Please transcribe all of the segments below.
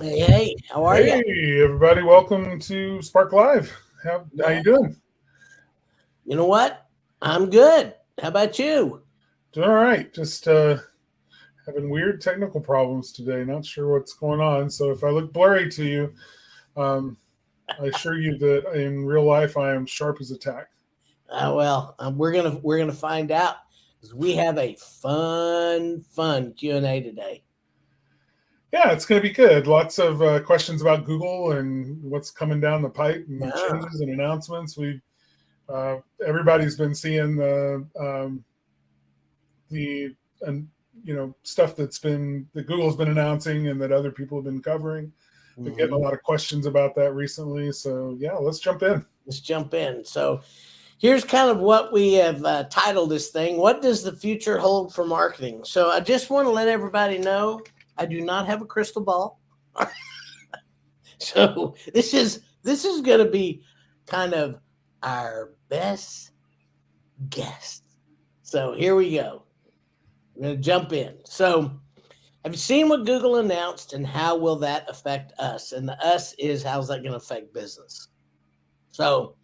Hey, hey, how are you? Hey, everybody! Welcome to Spark Live. How Yeah. you doing? You know what? I'm good. How about you? Doing all right. Just having weird technical problems today. Not sure what's going on. So if I look blurry to you, um, I assure you that in real life I am sharp as a tack. We're gonna find out because we have a fun Q&A today. Yeah, it's going to be good. Lots of questions about Google and what's coming down the pipe and Yeah. changes and announcements. We Everybody's been seeing the and stuff that Google's been announcing and that other people have been covering. Been getting a Mhm. lot of questions about that recently. So yeah, let's jump in. Let's jump in. So here's kind of what we have titled this thing. What does the future hold for marketing? So I just want to let everybody know I do not have a crystal ball. So this is going to be kind of our best guess. So here we go. I'm going to jump in. So, have you seen what Google announced and how will that affect us? And the us is how's that going to affect business? So,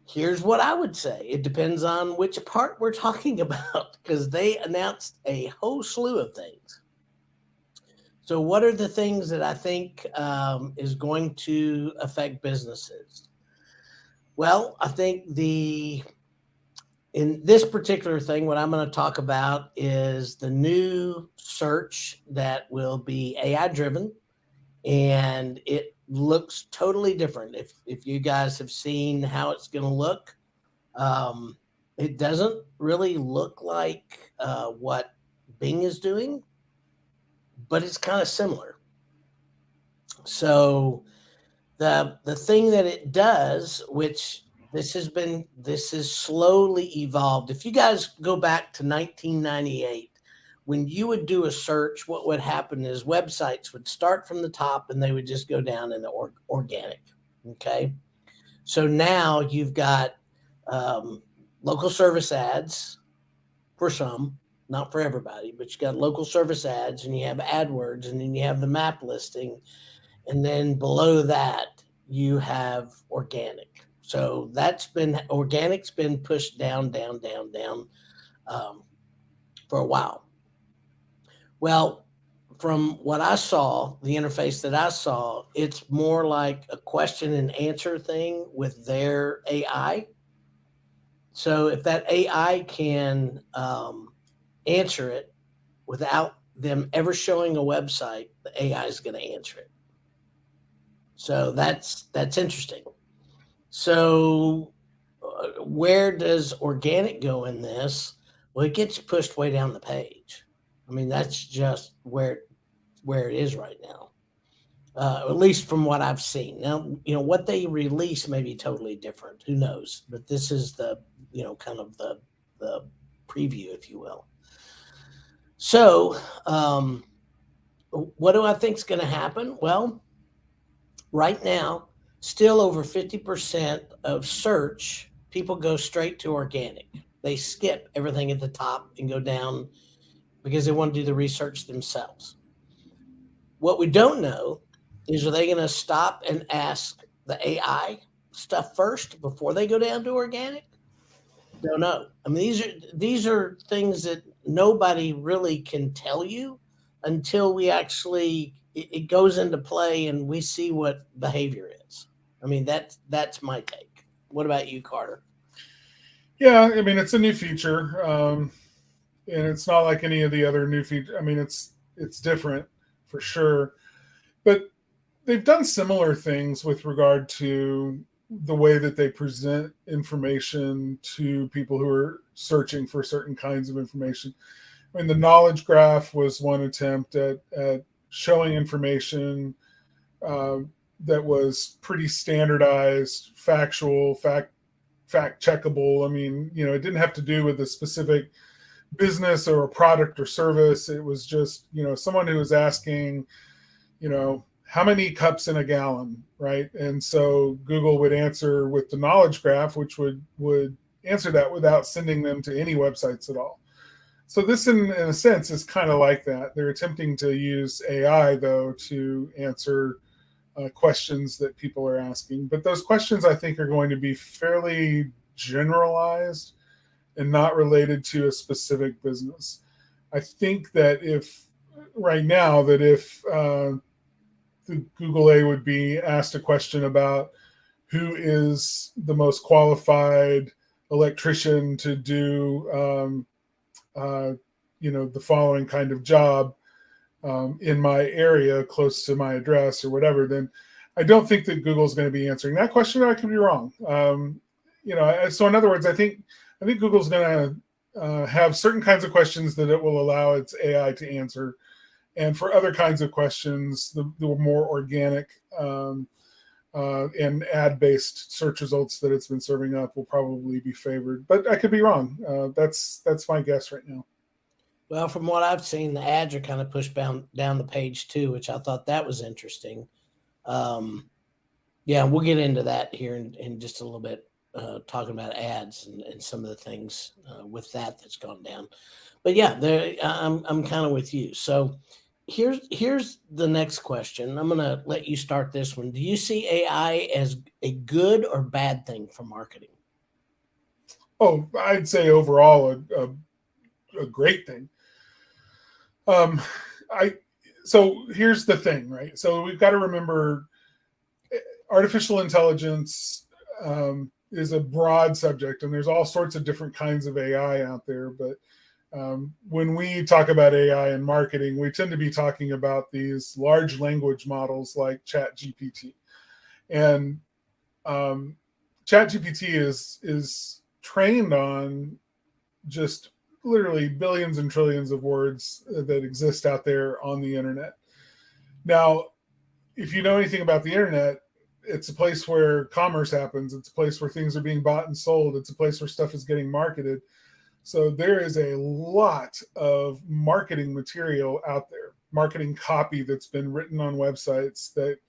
here's what I would say it depends on which part we're talking about because they announced a whole slew of things. So, what are the things that I think is going to affect businesses? Well, I think in this particular thing, what I'm going to talk about is the new search that will be AI driven, and it looks totally different. If you guys have seen how it's going to look, um, it doesn't really look like what Bing is doing, but it's kind of similar. So the thing that it does, which this has slowly evolved. If you guys go back to 1998, when you would do a search, what would happen is websites would start from the top and they would just go down in the organic. Okay, so now you've got um, local service ads for some, not for everybody, but you got local service ads and you have AdWords and then you have the map listing and then below that you have organic. So that's been organic's been pushed down um, for a while. Well, from what I saw, the interface that I saw, it's more like a question and answer thing with their AI. So if that AI can answer it without them ever showing a website, the AI is going to answer it. So that's interesting. So, where does organic go in this? Well, it gets pushed way down the page. I mean, that's just where it is right now, at least from what I've seen. Now, what they release may be totally different. Who knows? But this is the kind of the preview, if you will. So, what do I think is going to happen? Well, right now, still over 50% of search, people go straight to organic. They skip everything at the top and go down because they want to do the research themselves. What we don't know is are they going to stop and ask the AI stuff first before they go down to organic? Don't know. I mean, these are things that nobody really can tell you until we actually it goes into play and we see what behavior is. I mean, that's my take. What about you, Carter? Yeah, I mean it's a new feature, and it's not like any of the other new features. I mean it's different for sure, but they've done similar things with regard to the way that they present information to people who are searching for certain kinds of information. I mean, the knowledge graph was one attempt at showing information uh, that was pretty standardized, factual, fact checkable. I mean, it didn't have to do with a specific business or a product or service. It was just someone who was asking, how many cups in a gallon, right? And so Google would answer with the knowledge graph, which would answer that without sending them to any websites at all. So this, in a sense, is kind of like that. They're attempting to use AI, though, to answer questions that people are asking. But those questions, I think, are going to be fairly generalized and not related to a specific business. I think that if the Google A would be asked a question about who is the most qualified electrician to do, the following kind of job in my area close to my address or whatever, then I don't think that Google's going to be answering that question. I could be wrong. So in other words, I think Google's going to have certain kinds of questions that it will allow its AI to answer. And for other kinds of questions, the more organic and ad-based search results that it's been serving up will probably be favored. But I could be wrong. That's my guess right now. Well, from what I've seen, the ads are kind of pushed down the page too, which I thought that was interesting. Yeah, we'll get into that here in just a little bit, talking about ads and some of the things with that's gone down. But yeah, I'm kind of with you. So here's the next question. I'm going to let you start this one. Do you see AI as a good or bad thing for marketing? Oh, I'd say overall a great thing. So here's the thing, right? So we've got to remember artificial intelligence is a broad subject, and there's all sorts of different kinds of AI out there. But when we talk about AI in marketing, we tend to be talking about these large language models like ChatGPT. And ChatGPT is trained on just literally billions and trillions of words that exist out there on the internet. Now, if you know anything about the internet, it's a place where commerce happens. It's a place where things are being bought and sold. It's a place where stuff is getting marketed. So there is a lot of marketing material out there, marketing copy that's been written on websites that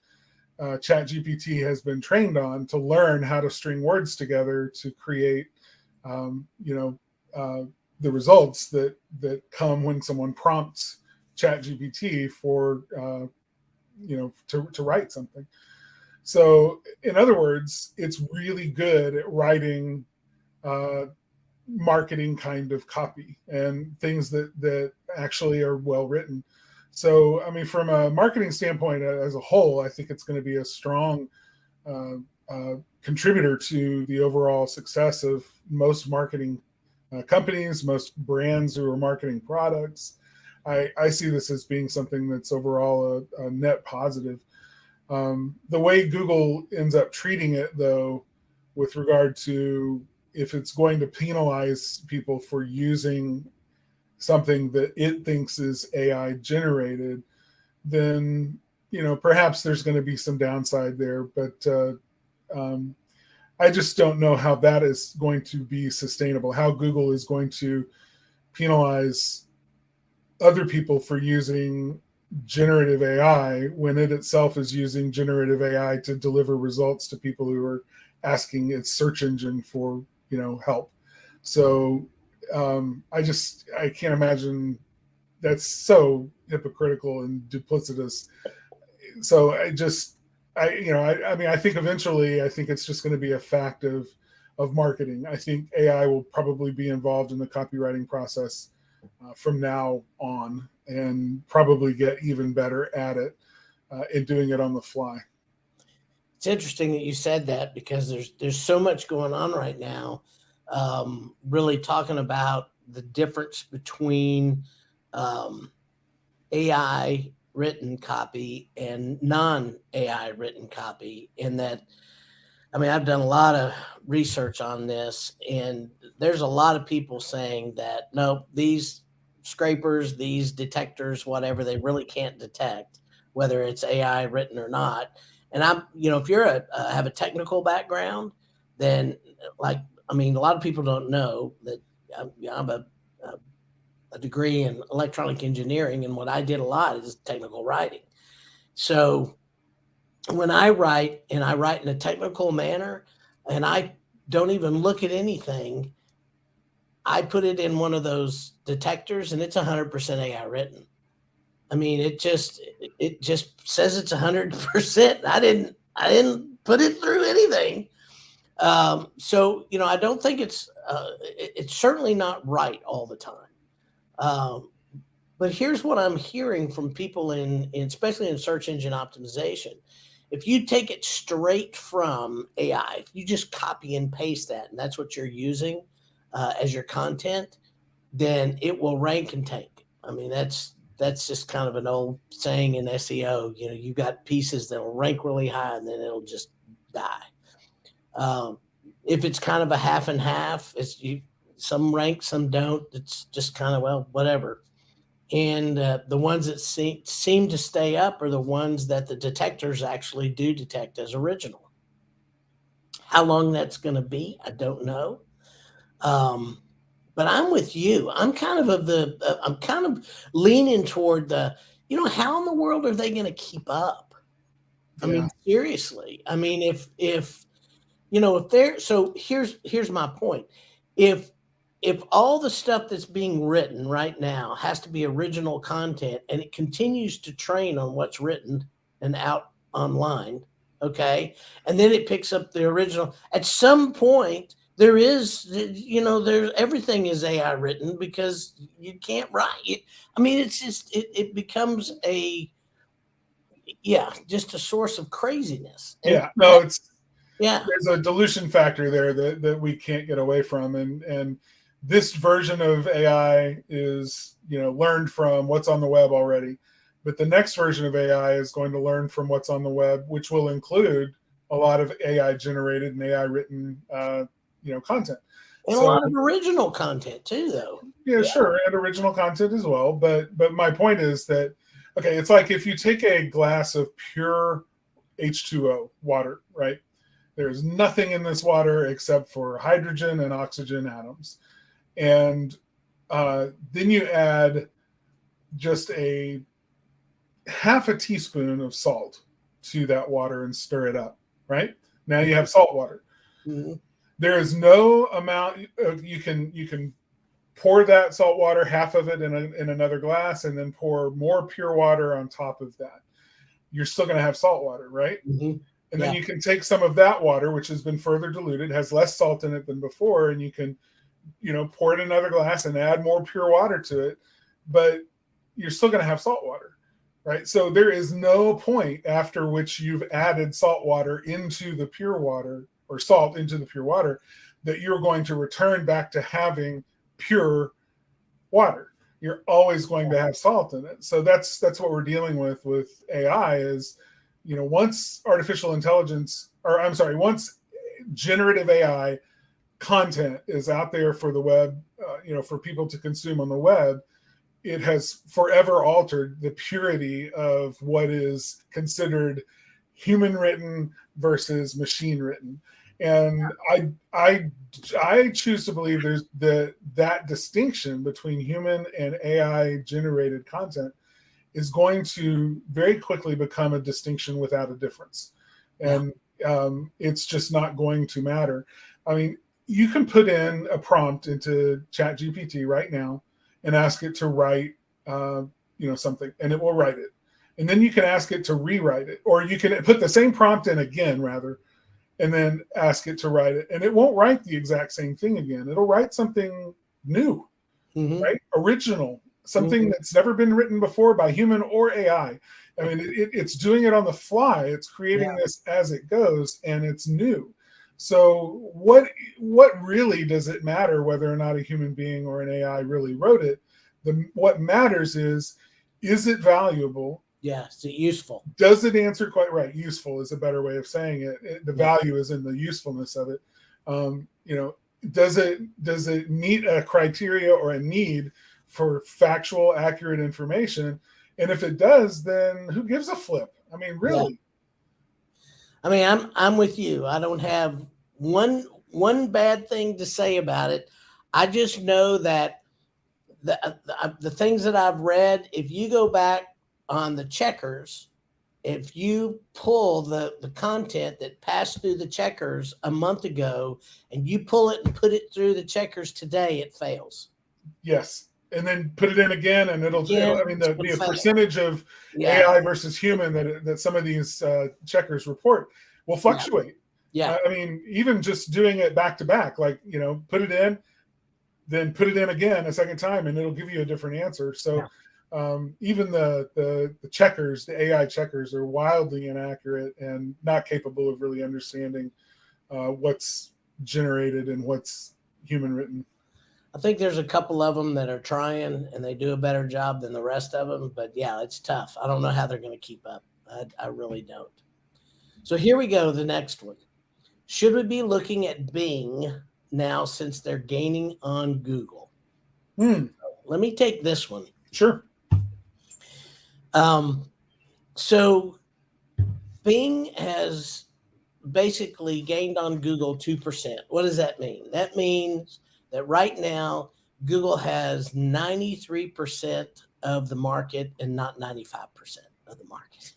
ChatGPT has been trained on to learn how to string words together to create, the results that come when someone prompts ChatGPT for to write something. So in other words, it's really good at writing marketing kind of copy and things that actually are well written. So I mean, from a marketing standpoint as a whole, I think it's going to be a strong contributor to the overall success of most marketing companies, most brands who are marketing products. I see this as being something that's overall a net positive. The way Google ends up treating it, though, with regard to if it's going to penalize people for using something that it thinks is AI generated, then perhaps there's going to be some downside there. But I just don't know how that is going to be sustainable, how Google is going to penalize other people for using generative AI when it itself is using generative AI to deliver results to people who are asking its search engine for help. So I can't imagine. That's so hypocritical and duplicitous. So I think eventually, I think it's just going to be a fact of marketing. I think AI will probably be involved in the copywriting process from now on, and probably get even better at it in doing it on the fly. It's interesting that you said that, because there's so much going on right now, really talking about the difference between AI written copy and non-AI written copy. In that, I mean, I've done a lot of research on this, and there's a lot of people saying that no, these scrapers, these detectors, whatever, they really can't detect whether it's AI written or not. And if you're have a technical background, then a lot of people don't know that I'm a degree in electronic engineering, and what I did a lot is technical writing. So when I write, and I write in a technical manner, and I don't even look at anything, I put it in one of those detectors, and it's 100% AI written. I mean, it just says it's 100%. I didn't put it through anything. So I don't think it's certainly not right all the time. Um, but here's what I'm hearing from people especially in search engine optimization. If you take it straight from AI, if you just copy and paste that, and that's what you're using as your content, then it will rank and tank. I mean, that's just kind of an old saying in SEO. You've got pieces that'll rank really high and then it'll just die. If it's kind of a half and half, some rank, some don't. It's just kind of, well, whatever. And the ones that seem to stay up are the ones that the detectors actually do detect as original. How long that's going to be, I don't know. But I'm with you. I'm kind of leaning toward how in the world are they going to keep up? I mean, seriously. I mean, if they're, so here's my point. If all the stuff that's being written right now has to be original content and it continues to train on what's written and out online, okay, and then it picks up the original, at some point there's everything is AI written because you can't write it. I mean, it's just it becomes just a source of craziness. And no, there's a dilution factor there that we can't get away from, and this version of AI is learned from what's on the web already, but the next version of AI is going to learn from what's on the web, which will include a lot of AI generated and AI written content, and a lot of original content too, though. Yeah, sure, and original content as well. But my point is that, okay, it's like if you take a glass of pure H2O water, right? There's nothing in this water except for hydrogen and oxygen atoms. And then you add just a half a teaspoon of salt to that water and stir it up, right? Now you have salt water. Mm-hmm. There is no amount you can pour that salt water, half of it in another glass, and then pour more pure water on top of that. You're still going to have salt water, right? Mm-hmm. And then you can take some of that water, which has been further diluted, has less salt in it than before, and you can, pour it in another glass and add more pure water to it, but you're still going to have salt water, right? So there is no point after which you've added salt water into the pure water, or salt into the pure water, that you're going to return back to having pure water. You're always going to have salt in it. So that's what we're dealing with AI is, once artificial intelligence, once generative AI content is out there for the web, for people to consume on the web, it has forever altered the purity of what is considered human written versus machine written. And I choose to believe there's that distinction between human and AI generated content is going to very quickly become a distinction without a difference. And it's just not going to matter. I mean, you can put in a prompt into ChatGPT right now and ask it to write, something, and it will write it. And then you can ask it to rewrite it, or you can put the same prompt in again, rather, and then ask it to write it. And it won't write the exact same thing again. It'll write something new, right? Original, something that's never been written before by human or AI. I mean, it's doing it on the fly. It's creating this as it goes, and it's new. So what really does it matter whether or not a human being or an AI really wrote it? What matters is it valuable? Yeah, is it useful? Does it answer quite right? Useful is a better way of saying it. The value is in the usefulness of it. Does it meet a criteria or a need for factual, accurate information? And if it does, then who gives a flip? I mean, really. I mean, I'm with you. I don't have one bad thing to say about it. I just know that the things that I've read, if you go back on the checkers, if you pull the content that passed through the checkers a month ago and you pull it and put it through the checkers today, it fails. Yes. And then put it in again, and it'll Again, I mean, it's the gonna fail. percentage of Yeah, AI versus human that some of these checkers report will fluctuate. yeah, I mean, even just doing it back to back, like, put it in, then put it in again a second time, and it'll give you a different answer. So even the checkers, the AI checkers, are wildly inaccurate and not capable of really understanding what's generated and what's human written. I think there's a couple of them that are trying and they do a better job than the rest of them. But yeah, it's tough. I don't know how they're going to keep up. I really don't. So here we go. The next one. Should we be looking at Bing now since they're gaining on Google? Let me take this one. Sure. So Bing has basically gained on Google 2%. What does that mean? That means that right now Google has 93% of the market and not 95% of the market.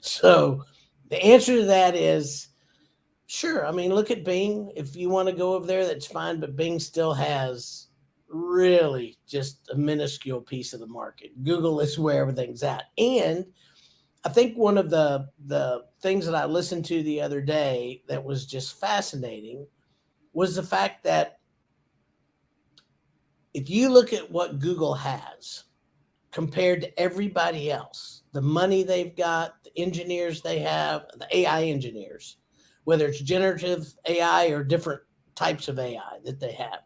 So the answer to that is sure. I mean, look at Bing. If you want to go over there, that's fine. But Bing still has really just a minuscule piece of the market. Google is where everything's at. And I think one of the things that I listened to the other day that was just fascinating was the fact that if you look at what Google has compared to everybody else, the money they've got, the engineers they have, the AI engineers, whether it's generative AI or different types of AI that they have,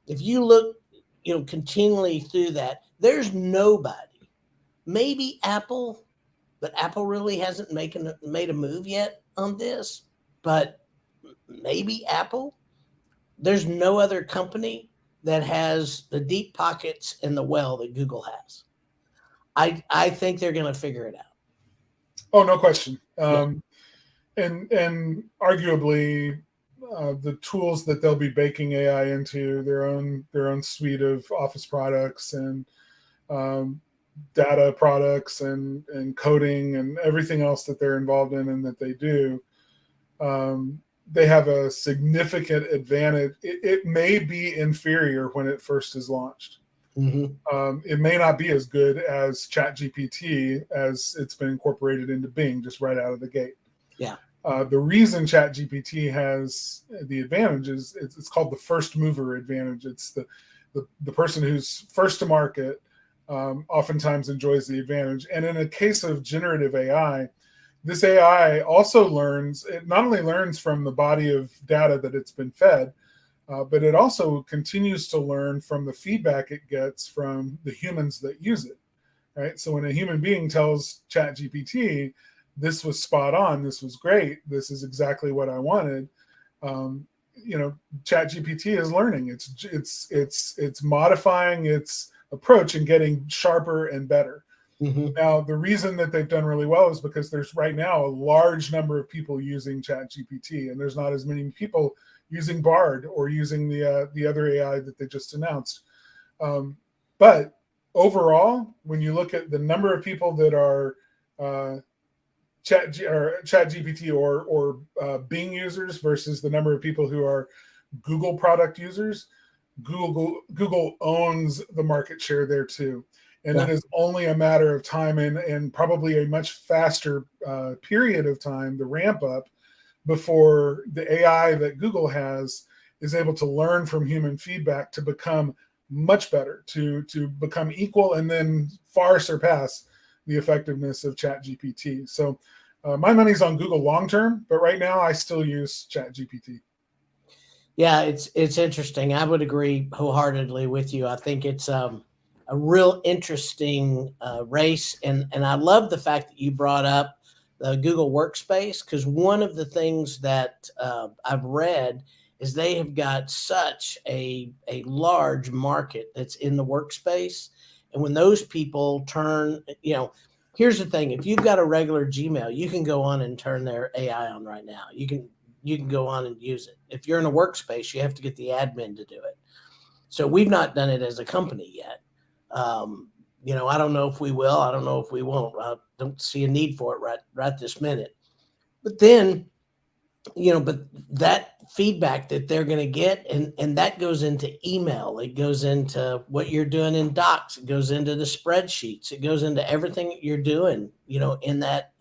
if you look, continually through that, there's nobody, maybe Apple, but Apple really hasn't made a move yet on this, but maybe Apple. There's no other company that has the deep pockets and the well that Google has. I think they're going to figure it out. Oh, no question. Yeah. And arguably, the tools that they'll be baking AI into their own suite of Office products and data products and coding and everything else that they're involved in and that they do, they have a significant advantage. It may be inferior when it first is launched. Mm-hmm. It may not be as good as ChatGPT as it's been incorporated into Bing just right out of the gate. Yeah. The reason ChatGPT has the advantage is it's called the first mover advantage. It's the person who's first to market oftentimes enjoys the advantage. And in a case of generative AI, this AI also learns. It not only learns from the body of data that it's been fed, but it also continues to learn from the feedback it gets from the humans that use it, right? So when a human being tells ChatGPT, this was spot on, this was great, this is exactly what I wanted, ChatGPT is learning. It's modifying its approach and getting sharper and better. Mm-hmm. Now, the reason that they've done really well is because there's right now a large number of people using ChatGPT, and there's not as many people using Bard or using the other AI that they just announced. But overall, when you look at the number of people that are ChatGPT or Bing users versus the number of people who are Google product users, Google owns the market share there too. And It is only a matter of time and probably a much faster period of time, the ramp up, before the AI that Google has is able to learn from human feedback to become much better, to become equal and then far surpass the effectiveness of ChatGPT. So my money's on Google long term, but right now I still use ChatGPT. Yeah, it's interesting. I would agree wholeheartedly with you. I think it's a real interesting race, and I love the fact that you brought up the Google Workspace, because one of the things that I've read is they have got such a large market that's in the workspace, and when those people turn, here's the thing: if you've got a regular Gmail, you can go on and turn their AI on right now. You can go on and use it. If you're in a workspace, you have to get the admin to do it. So we've not done it as a company yet. I don't know if we will. I don't know if we won't. I don't see a need for it right this minute. But then, but that feedback that they're going to get, and that goes into email. It goes into what you're doing in docs. It goes into the spreadsheets. It goes into everything that you're doing, in that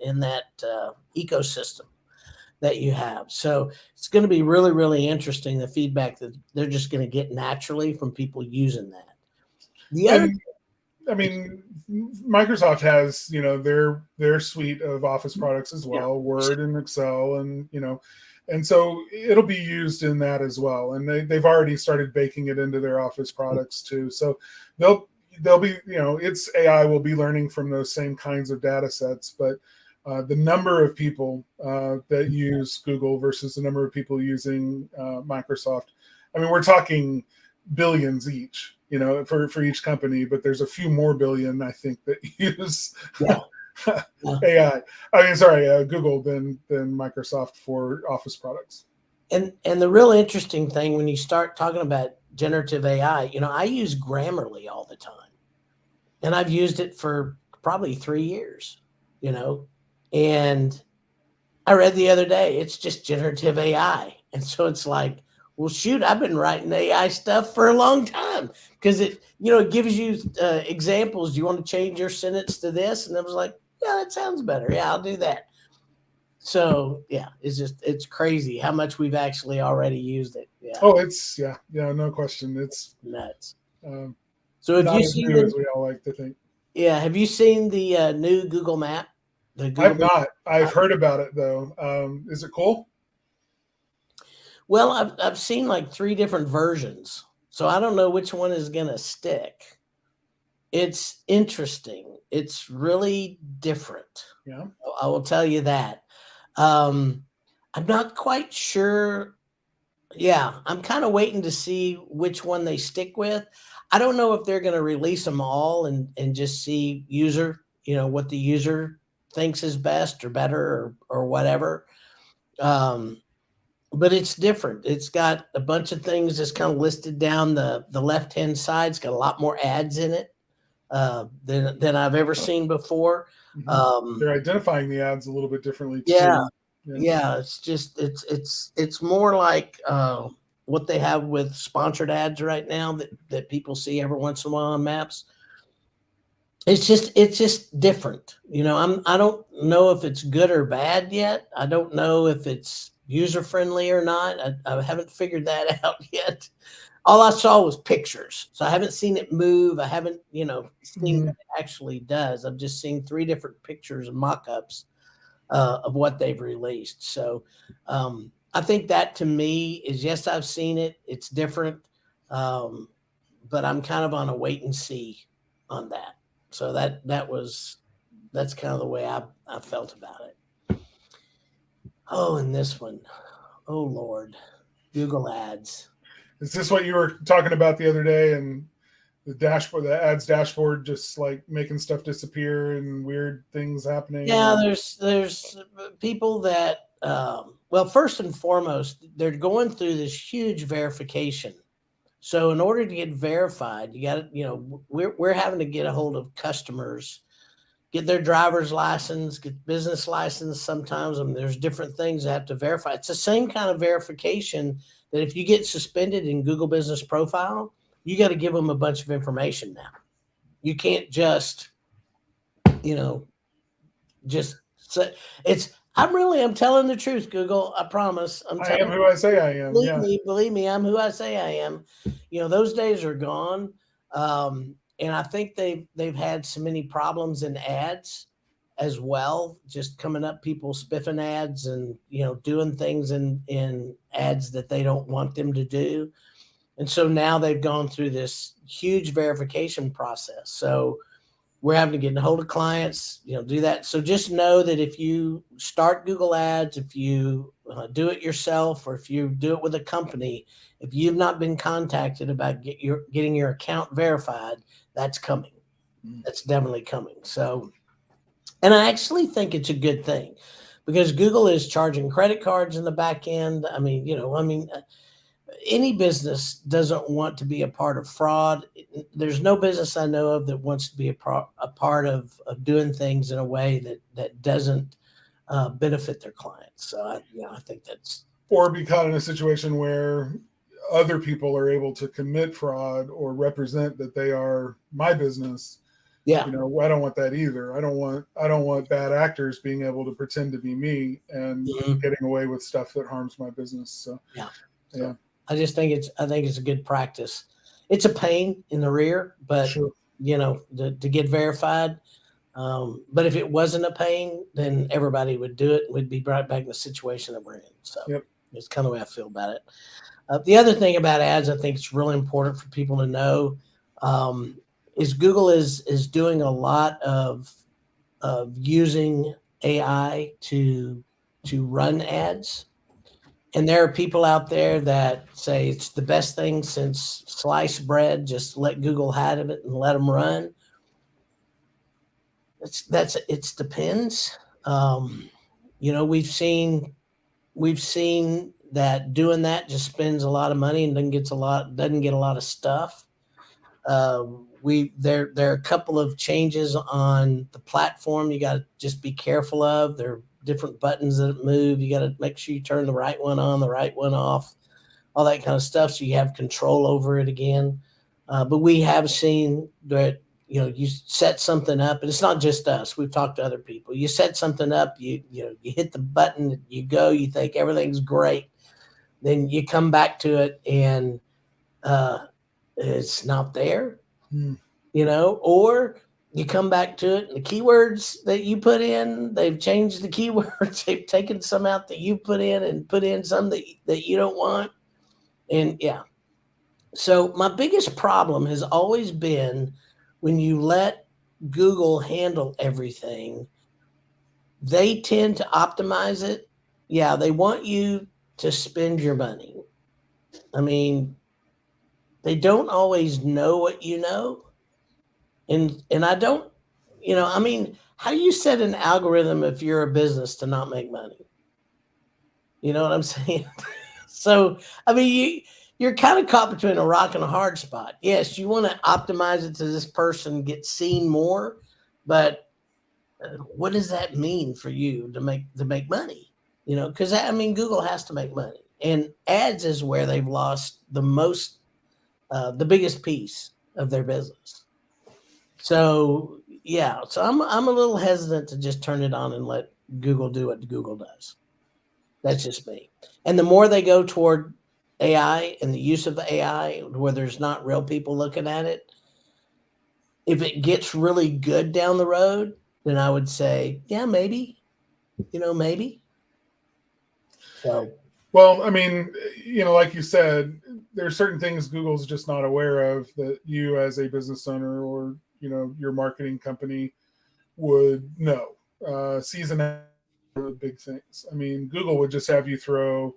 ecosystem that you have. So it's going to be really, really interesting, the feedback that they're just going to get naturally from people using that. The other, I mean, Microsoft has, their suite of Office products as well, Word and Excel, and so it'll be used in that as well. And they've already started baking it into their Office products too. So they'll be, its AI will be learning from those same kinds of data sets, but the number of people that use Google versus the number of people using Microsoft, I mean, we're talking billions each, for each company, but there's a few more billion, I think, that use AI. I mean, sorry, Google than Microsoft for Office products. And the real interesting thing when you start talking about generative AI, I use Grammarly all the time, and I've used it for probably 3 years, and I read the other day, it's just generative AI. And so it's like, well, shoot, I've been writing AI stuff for a long time, because it gives you examples. Do you want to change your sentence to this? And I was like, yeah, that sounds better. Yeah, I'll do that. So yeah, it's crazy how much we've actually already used it. Yeah. Oh, it's no question. It's nuts. So have you seen as we all like to think? Yeah. Have you seen the new Google Map? I've not. I've heard about it though. Is it cool? Well, I've seen like 3 different versions, so I don't know which one is going to stick. It's interesting. It's really different. Yeah, I will tell you that. I'm not quite sure. Yeah, I'm kind of waiting to see which one they stick with. I don't know if they're going to release them all and just see what the user thinks is best or better or whatever. But it's different. It's got a bunch of things that's kind of listed down the left-hand side. It's got a lot more ads in it than I've ever seen before. Mm-hmm. They're identifying the ads a little bit differently too. Yeah. It's just it's more like what they have with sponsored ads right now that people see every once in a while on maps. It's just different. I don't know if it's good or bad yet. I don't know if it's user friendly or not. I haven't figured that out yet. All I saw was pictures, so I haven't seen it move. I haven't seen what it actually does. I've just seen 3 different pictures and mock-ups of what they've released. So I think that to me is, yes, I've seen it. It's different, but I'm kind of on a wait and see on that. So that's kind of the way I felt about it. Oh, and this one, oh Lord, Google Ads. Is this what you were talking about the other day? And the dashboard, the ads dashboard, just like making stuff disappear and weird things happening. Yeah, there's people that well, first and foremost, they're going through this huge verification. So in order to get verified, you got to, we're having to get a hold of customers, get their driver's license, get business license. Sometimes there's different things that have to verify. It's the same kind of verification that if you get suspended in Google Business Profile, you got to give them a bunch of information now. You can't just, just say I'm telling the truth, Google. I promise. I am who I say I am. Believe me, I'm who I say I am. Those days are gone. And I think they've had so many problems in ads as well, just coming up, people spiffing ads and, doing things in ads that they don't want them to do. And so now they've gone through this huge verification process. So we're having to get a hold of clients, do that. So just know that if you start Google Ads, if you do it yourself, or if you do it with a company, if you've not been contacted about getting your account verified, that's coming. That's definitely coming. So, and I actually think it's a good thing, because Google is charging credit cards in the back end. any business doesn't want to be a part of fraud. There's no business I know of that wants to be a part of doing things in a way that doesn't benefit their clients. So I think that's, Or be caught in a situation where other people are able to commit fraud or represent that they are my business. yeah. You know, I don't want that either. I don't want bad actors being able to pretend to be me and getting away with stuff that harms my business. So yeah. yeah. I just think it's a good practice. It's a pain in the rear, but Sure. to get verified. But if it wasn't a pain, then everybody would do it. We'd be right back in the situation that we're in. So Yep. it's kind of the way I feel about it. The other thing about ads, I think it's really important for people to know, is Google is doing a lot of using AI to run ads. And there are people out there that say it's the best thing since sliced bread. Just let Google have it and let them run. It depends. We've seen that doing that just spends a lot of money and doesn't get a lot of stuff. There are a couple of changes on the platform you got to just be careful of. There are different buttons that move. You got to make sure you turn the right one on, the right one off, all that kind of stuff, so you have control over it again. But we have seen that you set something up, and it's not just us. We've talked to other people. You set something up, you hit the button, you go, you think everything's great, then you come back to it and it's not there. Or you come back to it and the keywords that you put in, they've changed the keywords. They've taken some out that you put in and put in some that you don't want. And yeah. So my biggest problem has always been when you let Google handle everything, they tend to optimize it. Yeah, they want you to spend your money. I mean, they don't always know what you know. And I don't, how do you set an algorithm if you're a business to not make money? You know what I'm saying? So, I mean, you're kind of caught between a rock and a hard spot. Yes, you want to optimize it to this person get seen more, but what does that mean for you to make money? Because Google has to make money, and ads is where they've lost the most, the biggest piece of their business. So yeah, so I'm a little hesitant to just turn it on and let Google do what Google does. That's just me. And the more they go toward AI and the use of AI, where there's not real people looking at it, if it gets really good down the road, then I would say, yeah, maybe, maybe. So, well, like you said, there are certain things Google's just not aware of that you as a business owner or, your marketing company would know. Season are the big things. Google would just have you throw,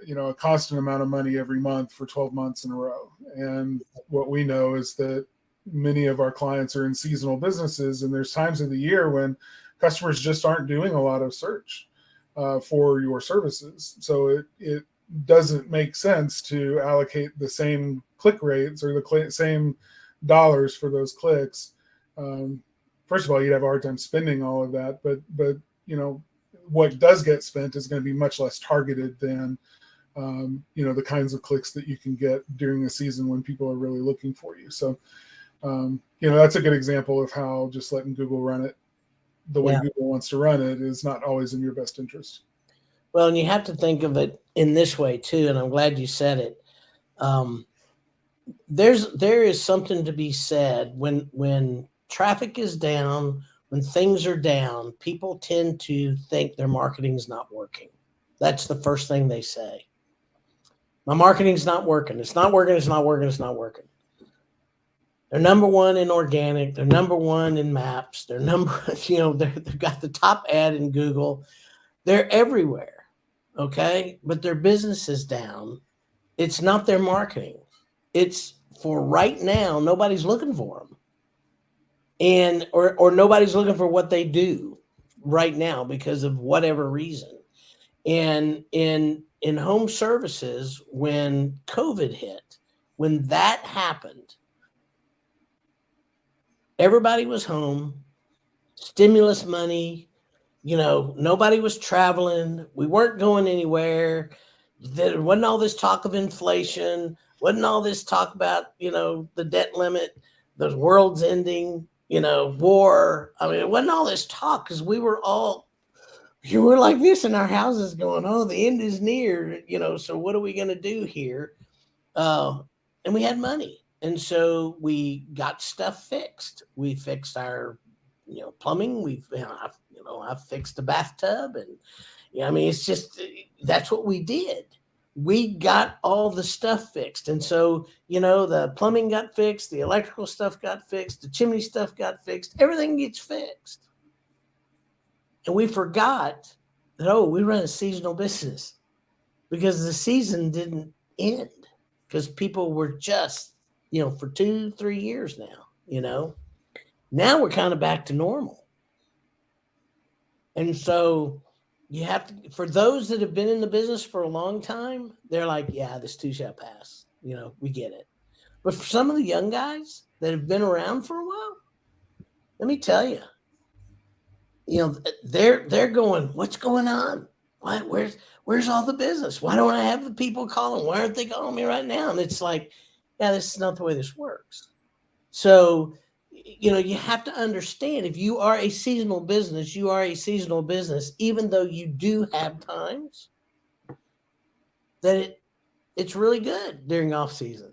a constant amount of money every month for 12 months in a row. And what we know is that many of our clients are in seasonal businesses, and there's times of the year when customers just aren't doing a lot of search for your services. So it doesn't make sense to allocate the same click rates or the same dollars for those clicks. First of all, you'd have a hard time spending all of that, but what does get spent is going to be much less targeted than the kinds of clicks that you can get during the season when people are really looking for you. So that's a good example of how just letting Google run it the way Google wants to run it is not always in your best interest. Well, and you have to think of it in this way too, and I'm glad you said it. There is something to be said when traffic is down, when things are down, people tend to think their marketing is not working. That's the first thing they say. My marketing's not working. It's not working. It's not working. It's not working. They're number one in organic. They're number one in maps. They're they've got the top ad in Google. They're everywhere. Okay. But their business is down. It's not their marketing. It's for right now. Nobody's looking for them. Or nobody's looking for what they do right now because of whatever reason. And in home services when COVID hit, when that happened, everybody was home, stimulus money, nobody was traveling. We weren't going anywhere. There wasn't all this talk of inflation, wasn't all this talk about, the debt limit, the world's ending, war. I mean, it wasn't all this talk because we were like this in our houses going, oh, the end is near, so what are we going to do here? And we had money. And so we got stuff fixed. We fixed our, plumbing. I've fixed the bathtub and, I mean, it's just, that's what we did. We got all the stuff fixed. And so, the plumbing got fixed, the electrical stuff got fixed, the chimney stuff got fixed, everything gets fixed. And we forgot that, we run a seasonal business because the season didn't end because people were just, for 2-3 years now, now we're kind of back to normal. And so you have to, for those that have been in the business for a long time, they're like, yeah, this too shall pass. We get it. But for some of the young guys that have been around for a while, let me tell you, they're going, what's going on? Why, where's all the business? Why don't I have the people calling? Why aren't they calling me right now? And it's like, yeah, this is not the way this works. So, you have to understand if you are a seasonal business, you are a seasonal business, even though you do have times that it's really good during off season.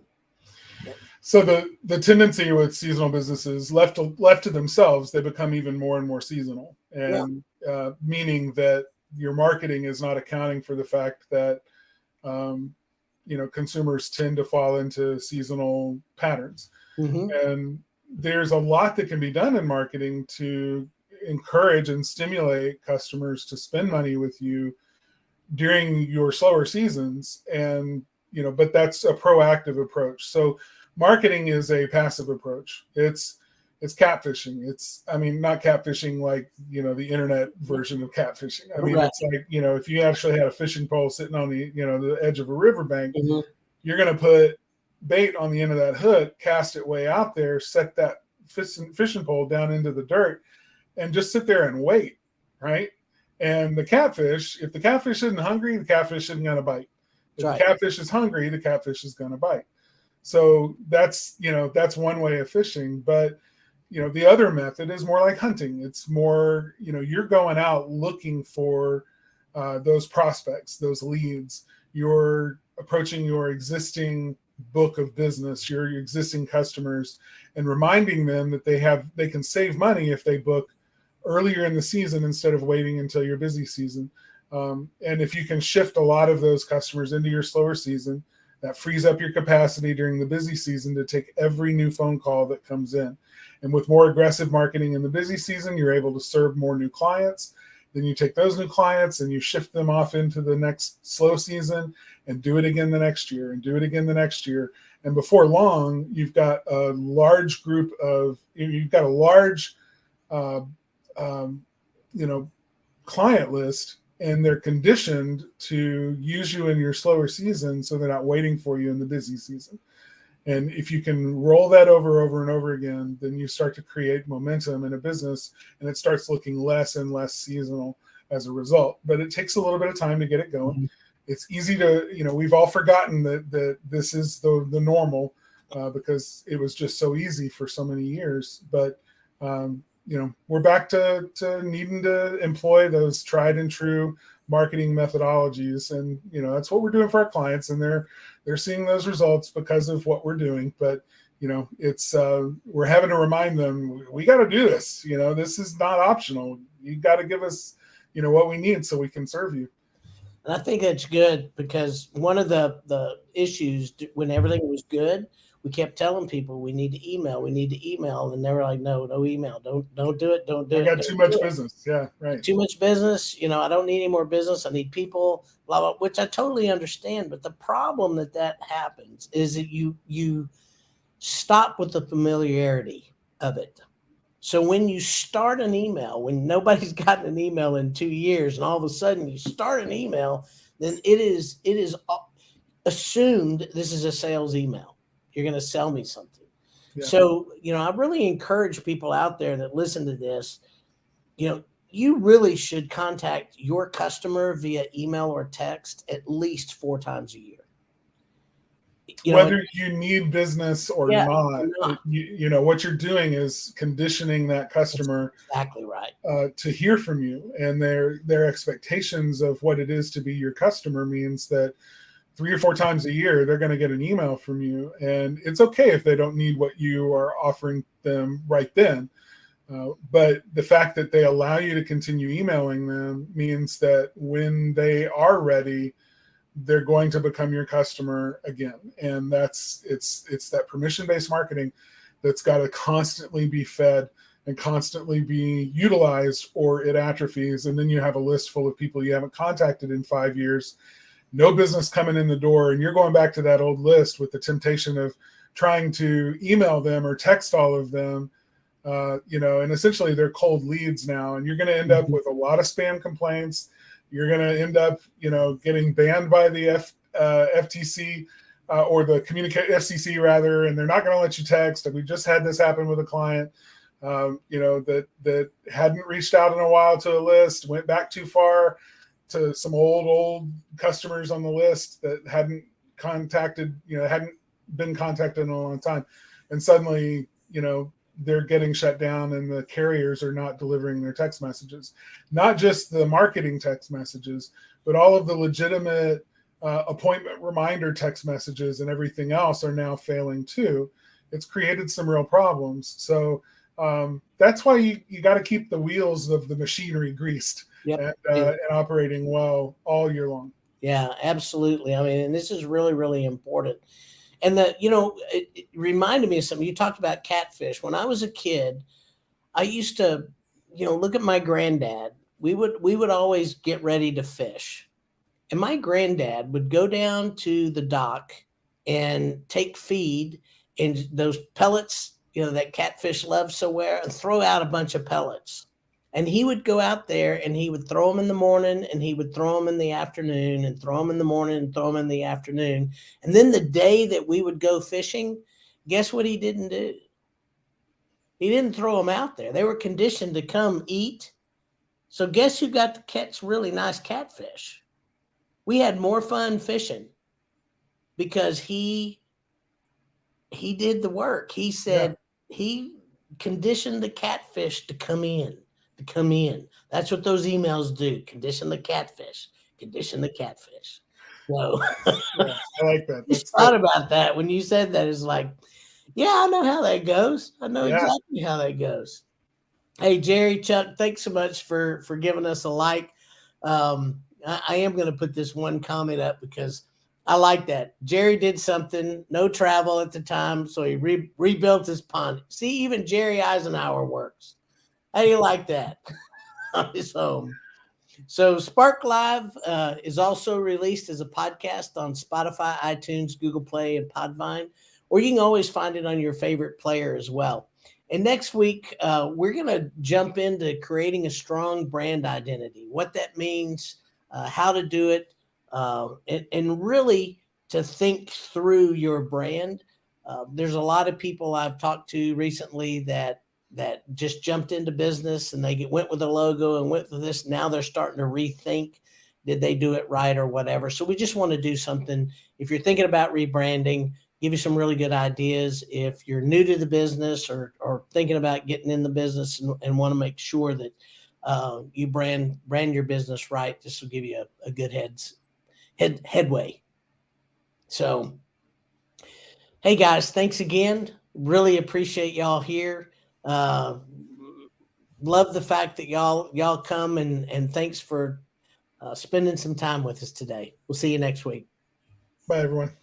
So the tendency with seasonal businesses left to themselves, they become even more and more seasonal, and meaning that your marketing is not accounting for the fact that consumers tend to fall into seasonal patterns. Mm-hmm. And there's a lot that can be done in marketing to encourage and stimulate customers to spend money with you during your slower seasons. And, but that's a proactive approach. So marketing is a passive approach. It's catfishing. Not catfishing like, the internet version of catfishing. Right. It's like, if you actually had a fishing pole sitting on the edge of a riverbank, Mm-hmm. you're going to put bait on the end of that hook, cast it way out there, set that fishing pole down into the dirt, and just sit there and wait, right? And the catfish, if the catfish isn't hungry, the catfish isn't going to bite. If the catfish is hungry, the catfish is going to bite. So that's one way of fishing. But, the other method is more like hunting. It's more, you're going out looking for those prospects, those leads. You're approaching your existing book of business, your existing customers, and reminding them that they can save money if they book earlier in the season instead of waiting until your busy season. And if you can shift a lot of those customers into your slower season, that frees up your capacity during the busy season to take every new phone call that comes in. And with more aggressive marketing in the busy season, you're able to serve more new clients. Then you take those new clients and you shift them off into the next slow season and do it again the next year and do it again the next year. And before long, you've got a large client list, and they're conditioned to use you in your slower season so they're not waiting for you in the busy season. And if you can roll that over and over again, then you start to create momentum in a business, and it starts looking less and less seasonal as a result. But it takes a little bit of time to get it going. Mm-hmm. It's easy to, we've all forgotten that this is the normal because it was just so easy for so many years. But, we're back to needing to employ those tried and true marketing methodologies. And, that's what we're doing for our clients. And they're seeing those results because of what we're doing. But, it's we're having to remind them, we got to do this. This is not optional. You got to give us, what we need so we can serve you. And I think that's good because one of the issues when everything was good, we kept telling people we need to email. And they were like, no email. Don't do it. Don't do it. I got too much business. Yeah, right. Too much business. I don't need any more business. I need people, blah, blah, which I totally understand. But the problem that happens is that you stop with the familiarity of it. So when you start an email, when nobody's gotten an email in 2 years, and all of a sudden you start an email, then it is assumed this is a sales email. You're going to sell me something. Yeah. So, I really encourage people out there that listen to this, you really should contact your customer via email or text at least 4 times a year. Whether you need business or not. What you're doing is conditioning that customer. That's exactly right. To hear from you, and their expectations of what it is to be your customer means that 3 or 4 times a year, they're going to get an email from you. And it's okay if they don't need what you are offering them right then. But the fact that they allow you to continue emailing them means that when they are ready, they're going to become your customer again. And it's that permission-based marketing that's got to constantly be fed and constantly be utilized, or it atrophies. And then you have a list full of people you haven't contacted in 5 years, no business coming in the door. And you're going back to that old list with the temptation of trying to email them or text all of them, and essentially they're cold leads now. And you're going to end up with a lot of spam complaints. You're going to end up, getting banned by the FTC or the FCC rather, and they're not going to let you text. And we just had this happen with a client, that hadn't reached out in a while to a list, went back too far to some old customers on the list that hadn't been contacted in a long time, and suddenly, they're getting shut down and the carriers are not delivering their text messages. Not just the marketing text messages, but all of the legitimate appointment reminder text messages and everything else are now failing too. It's created some real problems. So that's why you got to keep the wheels of the machinery greased. Yep. And operating well all year long. Yeah, absolutely. I mean, and this is really, really important. And it reminded me of something. You talked about catfish. When I was a kid, I used to, look at my granddad. We would always get ready to fish. And my granddad would go down to the dock and take feed and those pellets, that catfish loves so well, and throw out a bunch of pellets. And he would go out there and he would throw them in the morning and he would throw them in the afternoon and throw them in the morning and throw them in the afternoon. And then the day that we would go fishing, guess what he didn't do? He didn't throw them out there. They were conditioned to come eat. So guess who got to catch really nice catfish? We had more fun fishing because he did the work. He said he conditioned the catfish to come in. That's what those emails do. Condition the catfish. So I like that. Just thought about that when you said that. It's like, I know how that goes. I know exactly how that goes. Hey, Jerry, Chuck, thanks so much for giving us a like. I am going to put this one comment up because I like that. Jerry did something, no travel at the time, so he rebuilt his pond. See, even Jerry Eisenhower works. How do you like that? On his home. So Spark Live is also released as a podcast on Spotify, iTunes, Google Play, and Podvine, or you can always find it on your favorite player as well. And next week, we're going to jump into creating a strong brand identity, what that means, how to do it, and really to think through your brand. There's a lot of people I've talked to recently that just jumped into business and they went with a logo and went with this. Now they're starting to rethink, did they do it right or whatever? So we just want to do something. If you're thinking about rebranding, give you some really good ideas. If you're new to the business or thinking about getting in the business and want to make sure that you brand your business right, this will give you a good headway. So, hey guys, thanks again. Really appreciate y'all here. Love the fact that y'all come and thanks for spending some time with us today. We'll see you next week. Bye, everyone.